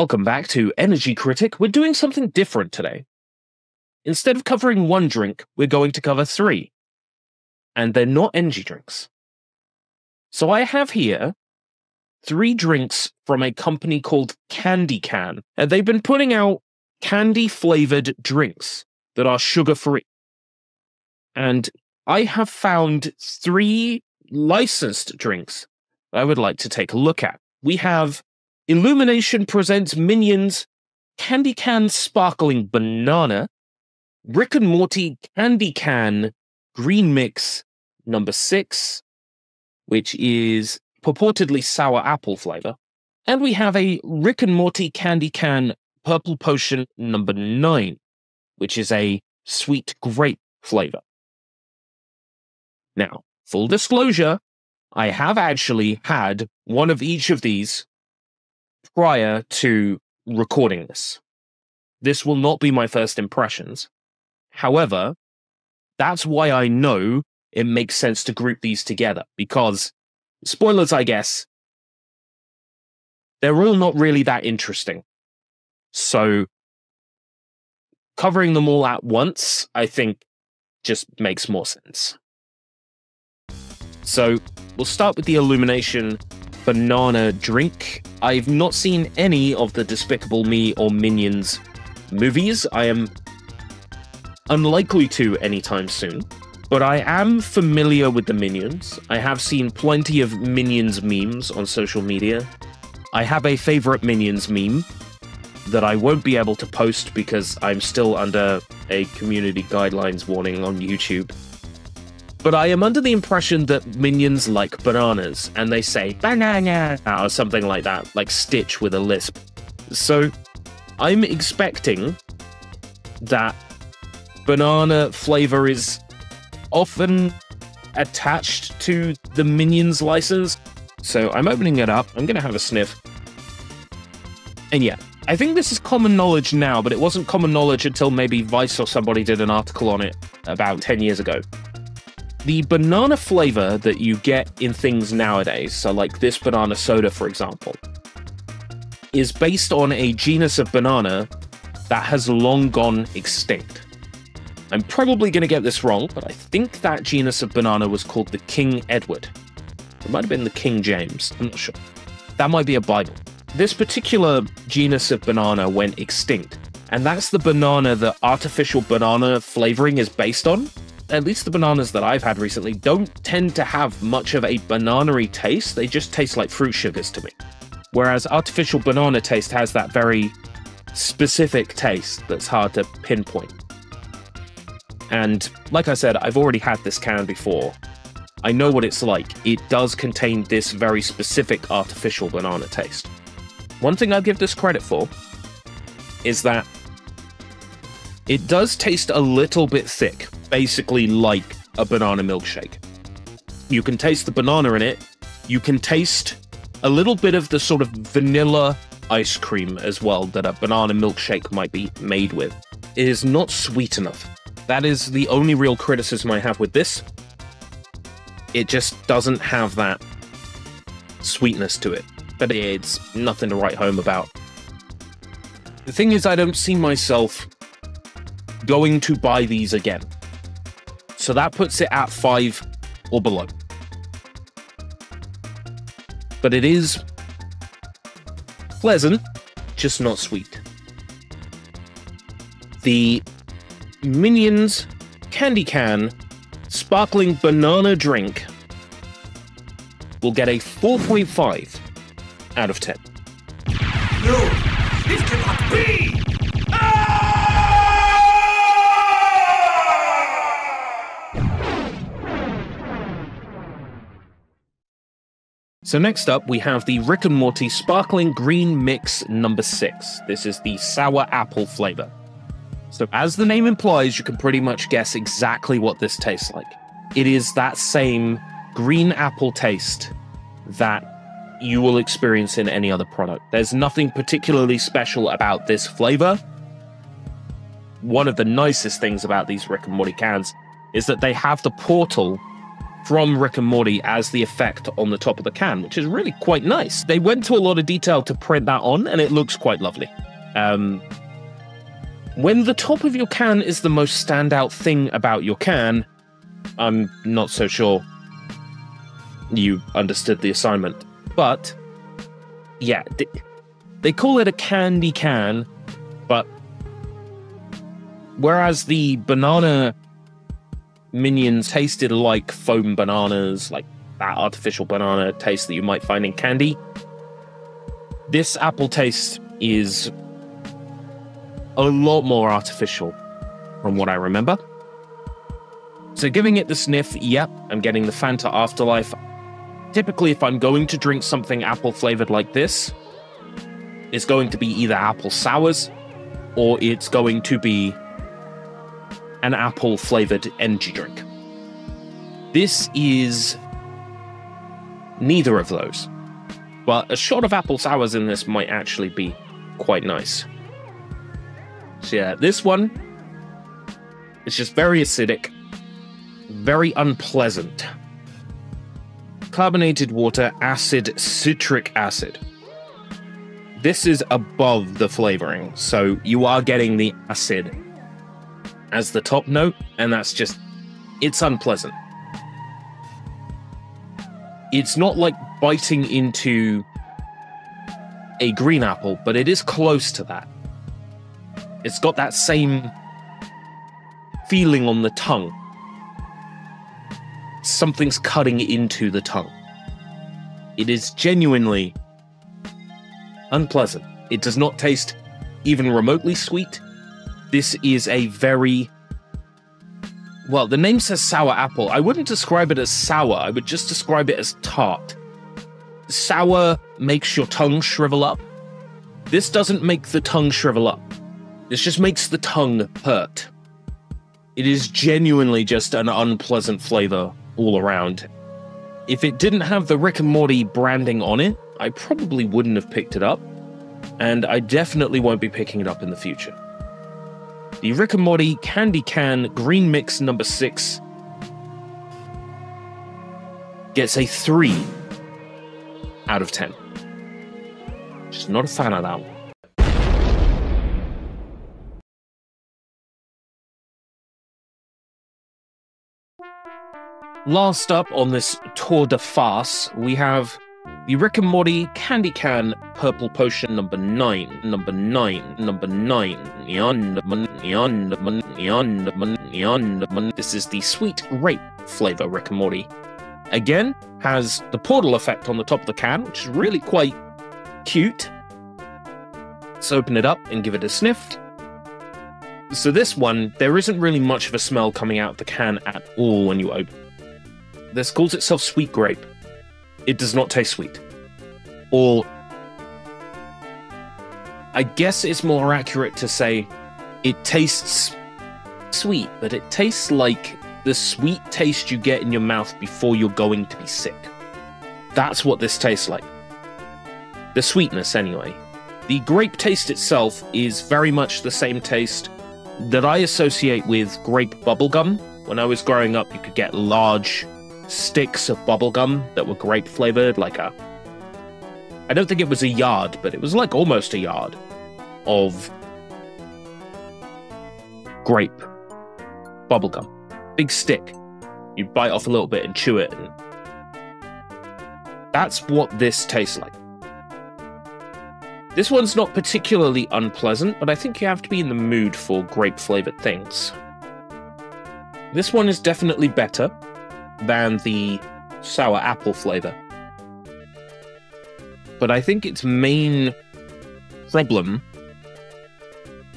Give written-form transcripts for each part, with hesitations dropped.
Welcome back to Energy Critic. We're doing something different today. Instead of covering one drink, we're going to cover three. And they're not energy drinks. So I have here three drinks from a company called Candy Can. And they've been putting out candy-flavored drinks that are sugar-free. And I have found three licensed drinks that I would like to take a look at. We have Illumination presents Minions Candy Can Sparkling Banana, Rick and Morty Candy Can Green Mix number 6, which is purportedly sour apple flavor, and we have a Rick and Morty Candy Can Purple Potion number 9, which is a sweet grape flavor. Now, full disclosure, I have actually had one of each of these prior to recording this. This will not be my first impressions. However, that's why I know it makes sense to group these together, because, spoilers I guess, they're all not really that interesting. So, covering them all at once, I think, just makes more sense. So, we'll start with the Illumination Banana drink. I've not seen any of the Despicable Me or Minions movies. I am unlikely to anytime soon, but I am familiar with the Minions. I have seen plenty of Minions memes on social media. I have a favorite Minions meme that I won't be able to post because I'm still under a community guidelines warning on YouTube. But I am under the impression that Minions like bananas, and they say banana or something like that, like Stitch with a lisp. So I'm expecting that banana flavor is often attached to the Minions license. So I'm opening it up. I'm going to have a sniff. And yeah, I think this is common knowledge now, but it wasn't common knowledge until maybe Vice or somebody did an article on it about 10 years ago. The banana flavor that you get in things nowadays, so like this banana soda, for example, is based on a genus of banana that has long gone extinct. I'm probably going to get this wrong, but I think that genus of banana was called the King Edward. It might have been the King James, I'm not sure. That might be a Bible. This particular genus of banana went extinct, and that's the banana that artificial banana flavoring is based on. At least the bananas that I've had recently don't tend to have much of a banana-y taste. They just taste like fruit sugars to me. Whereas artificial banana taste has that very specific taste that's hard to pinpoint. And like I said, I've already had this can before. I know what it's like. It does contain this very specific artificial banana taste. One thing I'll give this credit for is that it does taste a little bit thick, basically like a banana milkshake. You can taste the banana in it. You can taste a little bit of the sort of vanilla ice cream as well that a banana milkshake might be made with. It is not sweet enough. That is the only real criticism I have with this. It just doesn't have that sweetness to it, but it's nothing to write home about. The thing is, I don't see myself going to buy these again. So that puts it at 5 or below. But it is pleasant, just not sweet. The Minions Candy Can Sparkling Banana Drink will get a 4.5 out of 10. No, this cannot be! So next up, we have the Rick and Morty Sparkling Green Mix number 6. This is the sour apple flavor. So as the name implies, you can pretty much guess exactly what this tastes like. It is that same green apple taste that you will experience in any other product. There's nothing particularly special about this flavor. One of the nicest things about these Rick and Morty cans is that they have the portal from Rick and Morty as the effect on the top of the can, which is really quite nice. They went to a lot of detail to print that on, and it looks quite lovely. When the top of your can is the most standout thing about your can, I'm not so sure you understood the assignment. But, yeah, they call it a candy can, but whereas the banana minions tasted like foam bananas, like that artificial banana taste that you might find in candy, this apple taste is a lot more artificial from what I remember. So giving it the sniff, yep, I'm getting the Fanta Afterlife. Typically, if I'm going to drink something apple-flavored like this, it's going to be either apple sours or it's going to be an apple-flavored energy drink. This is neither of those, but a shot of apple sours in this might actually be quite nice. So yeah, this one is just very acidic, very unpleasant. Carbonated water, acid, citric acid. This is above the flavoring, so you are getting the acid as the top note, and that's just, it's unpleasant. It's not like biting into a green apple, but it is close to that. It's got that same feeling on the tongue. Something's cutting into the tongue. It is genuinely unpleasant. It does not taste even remotely sweet. This is a very... Well, the name says sour apple. I wouldn't describe it as sour. I would just describe it as tart. Sour makes your tongue shrivel up. This doesn't make the tongue shrivel up. This just makes the tongue hurt. It is genuinely just an unpleasant flavor all around. If it didn't have the Rick and Morty branding on it, I probably wouldn't have picked it up, and I definitely won't be picking it up in the future. The Rick and Morty Candy Can Green Mix number 6 gets a 3 out of 10. Just not a fan of that one. Last up on this tour de farce, we have the Rick and Morty Candy Can Purple Potion number 9. This is the sweet grape flavor Rick and Morty. Again, has the portal effect on the top of the can, which is really quite cute. Let's open it up and give it a sniff. So this one, there isn't really much of a smell coming out of the can at all when you open it. This calls itself sweet grape. It does not taste sweet. Or, I guess it's more accurate to say it tastes sweet, but it tastes like the sweet taste you get in your mouth before you're going to be sick. That's what this tastes like. The sweetness, anyway. The grape taste itself is very much the same taste that I associate with grape bubblegum. When I was growing up, you could get large sticks of bubblegum that were grape flavored, like a... I don't think it was a yard, but it was like almost a yard of grape bubblegum. Big stick. You bite off a little bit and chew it, and that's what this tastes like. This one's not particularly unpleasant, but I think you have to be in the mood for grape-flavored things. This one is definitely better than the sour apple flavor. But I think its main problem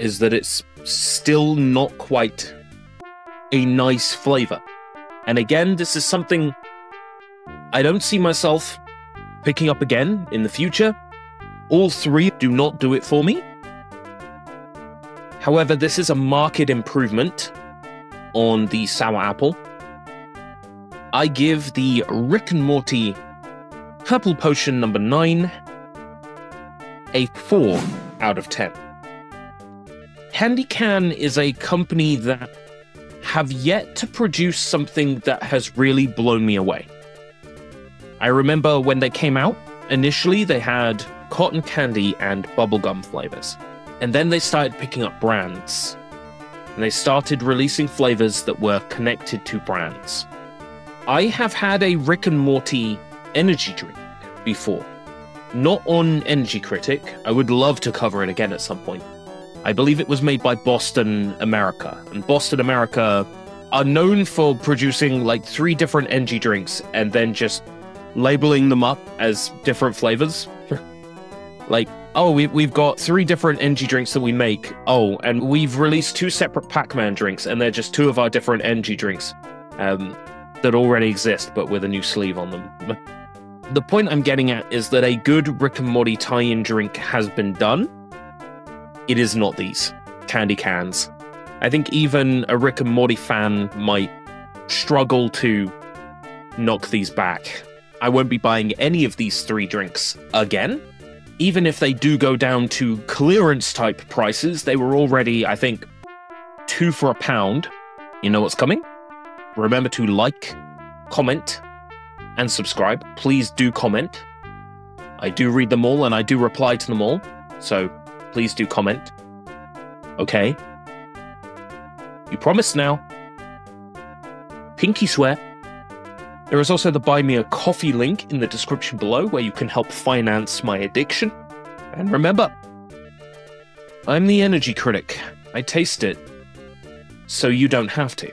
is that it's still not quite a nice flavor. And again, this is something I don't see myself picking up again in the future. All three do not do it for me. However, this is a marked improvement on the sour apple. I give the Rick and Morty Purple Potion number 9 a 4 out of 10. Candy Can is a company that have yet to produce something that has really blown me away. I remember when they came out, initially they had cotton candy and bubblegum flavors. And then they started picking up brands. And they started releasing flavors that were connected to brands. I have had a Rick and Morty energy drink before. Not on Energy Critic. I would love to cover it again at some point. I believe it was made by Boston America. And Boston America are known for producing like 3 different energy drinks and then just labeling them up as different flavors. Like, oh, we've got 3 different energy drinks that we make. Oh, and we've released 2 separate Pac-Man drinks, and they're just 2 of our different energy drinks that already exist, but with a new sleeve on them. The point I'm getting at is that a good Rick and Morty tie-in drink has been done. It is not these candy cans. I think even a Rick and Morty fan might struggle to knock these back. I won't be buying any of these 3 drinks again. Even if they do go down to clearance type prices, they were already, I think, 2 for £1. You know what's coming? Remember to like, comment, and subscribe. Please do comment. I do read them all and I do reply to them all. So please do comment. Okay. You promise now. Pinky swear. There is also the Buy Me a Coffee link in the description below where you can help finance my addiction. And remember, I'm the Energy Critic. I taste it, so you don't have to.